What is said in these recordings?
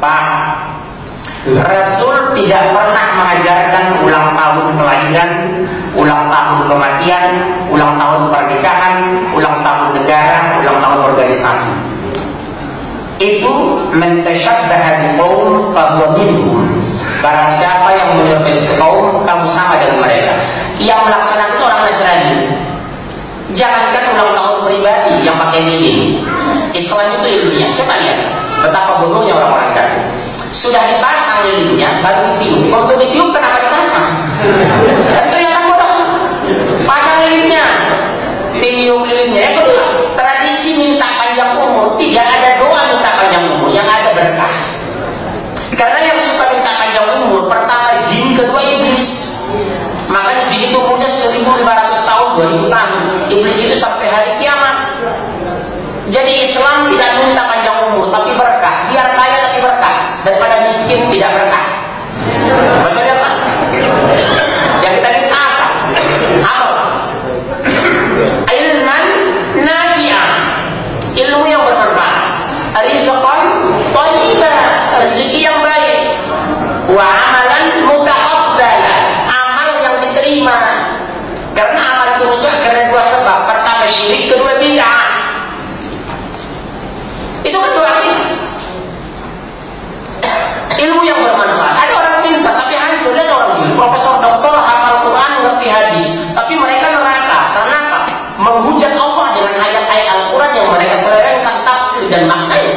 Pak, Rasul tidak pernah mengajarkan ulang tahun kelahiran, ulang tahun kematian, ulang tahun pernikahan, ulang tahun negara, ulang tahun organisasi. Itu mentashabbaha biqaum fahuwa minhum. Barang siapa yang menyerupai kaum, kamu sama dengan mereka. Yang melaksanakan itu orang Nasrani. Jangankan ulang tahun pribadi yang pakai lilin. Islam itu ilmiah. Coba lihat betapa bodohnya orang-orang kafir. Sudah dipasang lilinnya, baru ditiup. Untuk ditiup kenapa dipasang? Dan ternyata bodoh. Pasang lilinnya, tiup lilinnya. Yang kedua, tradisi minta panjang umur. Tidak ada doa minta panjang umur, yang ada berkah. Karena yang suka minta panjang umur, pertama jin, kedua iblis. Makanya jin itu umurnya 1500 tahun, 2000 tahun. Iblis itu sampai hari kiamat. Jadi Islam tidak minta panjang umur, tapi berkah. Biar kaya tapi berkah, daripada miskin tidak berkah. Betul ya Pak? Yang kita minta apa? Apa? Ilman nafi'ah, ilmu yang bermanfaat. Rizqan thayyiban, rezeki yang baik. Wa amalan mutaqabbalan, amal yang diterima. Karena amal itu rusak karena dua sebab. Pertama syirik, kedua bid'ah. Itu kan doa kita. Ilmu yang bermanfaat. Ada orang pintar tapi hancur. Lihat orang gila, profesor doktor hafal Quran, ngerti hadis, tapi mereka neraka. Karena apa? Menghujat Allah dengan ayat-ayat Al-Quran yang mereka selewengkan tafsir dan maknanya.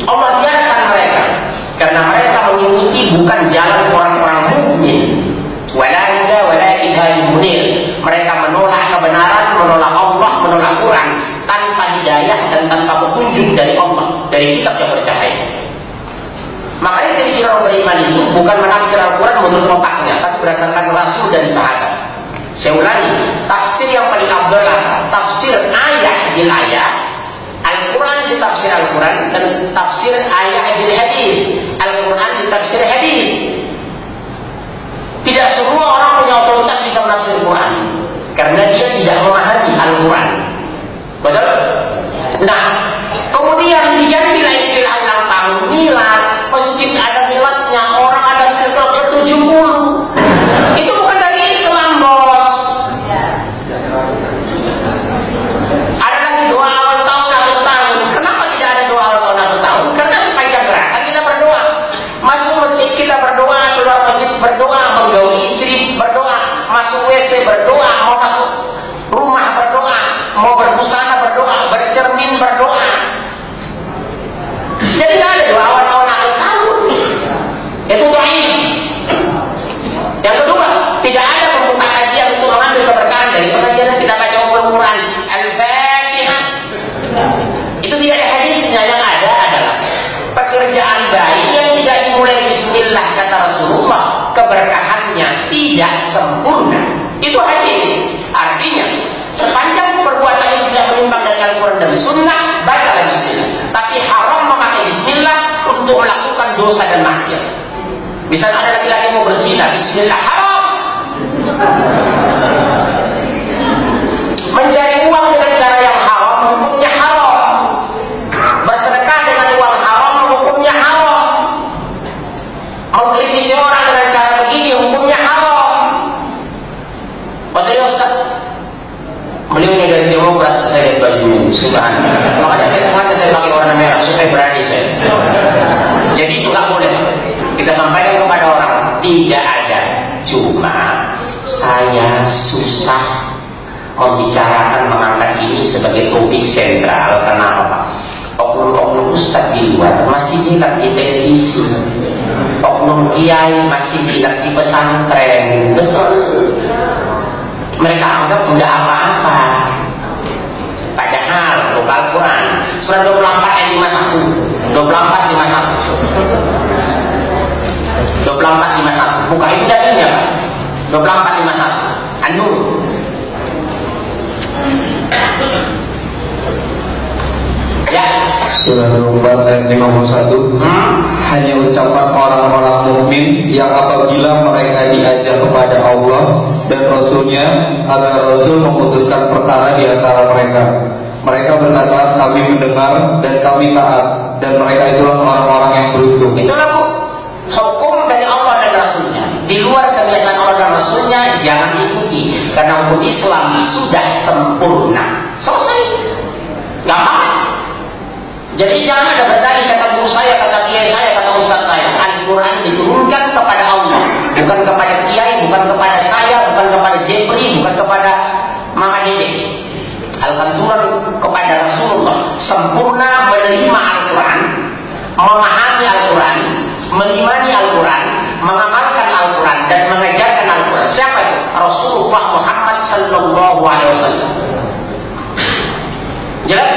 Allah biarkan mereka karena mereka mengikuti bukan jalan orang-orang mukmin. Wala huda wala hidayah munir. Mereka menolak kebenaran, menolak Allah, menolak Quran tanpa hidayah dan tanpa petunjuk dari Allah, dari kitab yang bercahaya. Makanya ciri-ciri orang beriman itu bukan menafsir Al-Quran menurut otaknya, tapi berdasarkan Rasul dan sahabat. Saya ulangi, tafsir yang paling abdullah, tafsir ayah bil ayah, Al-Quran di tafsir Al-Quran, dan tafsir ayah bil hadis, Al-Quran di tafsir hadis. Tidak semua orang punya otoritas bisa menafsir Quran, karena dia tidak memahami Al-Quran. Betul? Nah, kemudian digantilah istilah ulang tahun milad. Masjid ada miladnya, orang ada fitrahnya 70. Itu bukan dari Islam, bos. Ada lagi doa awal tahun, akhir tahun. Kenapa tidak ada doa awal tahun, akhir tahun? Karena sepanjang gerakan kita berdoa. Masuk masjid kita berdoa, keluar masjid berdoa, menggauli istri berdoa, masuk WC berdoa, mau masuk rumah berdoa, mau berbusana berdoa, bercermin berdoa. Jadi tidak ada doa awal tahun, akhir tahun. Itu dhaif. Yang kedua, tidak ada pembuka kajian untuk mengambil keberkahan dari pengajian yang kita baca Al-Quran, Al-Fatihah. Itu tidak ada hadisnya. Yang ada adalah pekerjaan baik yang tidak dimulai bismillah kata Rasulullah, keberkahannya tidak sempurna. Itu hadis. Artinya, sepanjang perbuatan itu tidak menyimpang dari Al-Quran dan Sunnah, bacalah bismillah. Tapi haram memakai bismillah untuk melakukan dosa dan maksiat. Misalnya ada laki-laki mau berzina, bismillah, haram. Mencari uang dengan cara yang haram, hukumnya haram. Bersedekah dengan uang haram, hukumnya haram. Mengkritisi orang dengan cara begini, hukumnya haram. Betul ya Ustaz? Beliau ini dari Demokrat, saya lihat bajunya, subhanallah. Makanya saya sengaja saya pakai warna merah supaya berani saya. Jadi itu nggak boleh. Kita sampaikan kepada orang, tidak ada. Cuma saya susah membicarakan, mengangkat ini sebagai topik sentral. Kenapa Pak? Oknum-oknum Ustaz di luar masih lihat di televisi, oknum kiai masih lihat di pesantren. Betul. Mereka anggap enggak apa-apa. Padahal buka Al-Quran surah 24 ayat 51, 24 51, 24 51. Buka itu dalilnya Pak. 24 51 An-Nur. Ya. Surah 24 ayat 51. Hanya ucapan orang-orang mukmin yang apabila mereka diajak kepada Allah dan Rasulnya agar Rasul memutuskan perkara di antara mereka, Mereka berkata, kami mendengar dan kami taat, dan mereka itulah orang-orang yang beruntung. Itulah hukum dari Allah dan Rasulnya. Di luar kebiasaan Allah dan Rasulnya jangan ikuti, karena hukum Islam sudah sempurna. Selesai, gampang. Jadi jangan ada berdalih kata guru saya, kata kiai saya, kata ustaz saya. Al-Quran diturunkan kepada Allah, bukan kepada kiai, bukan kepada saya, bukan kepada Jepri, bukan kepada Mama Dede. Al-Quran turun kepada Rasulullah, sempurna menerima Al-Quran, memahami Al-Quran, mengimani Al-Quran, mengamalkan Al-Quran, dan mengajarkan Al-Quran. Siapa itu? Rasulullah Muhammad sallallahu alaihi wasallam. Jelas?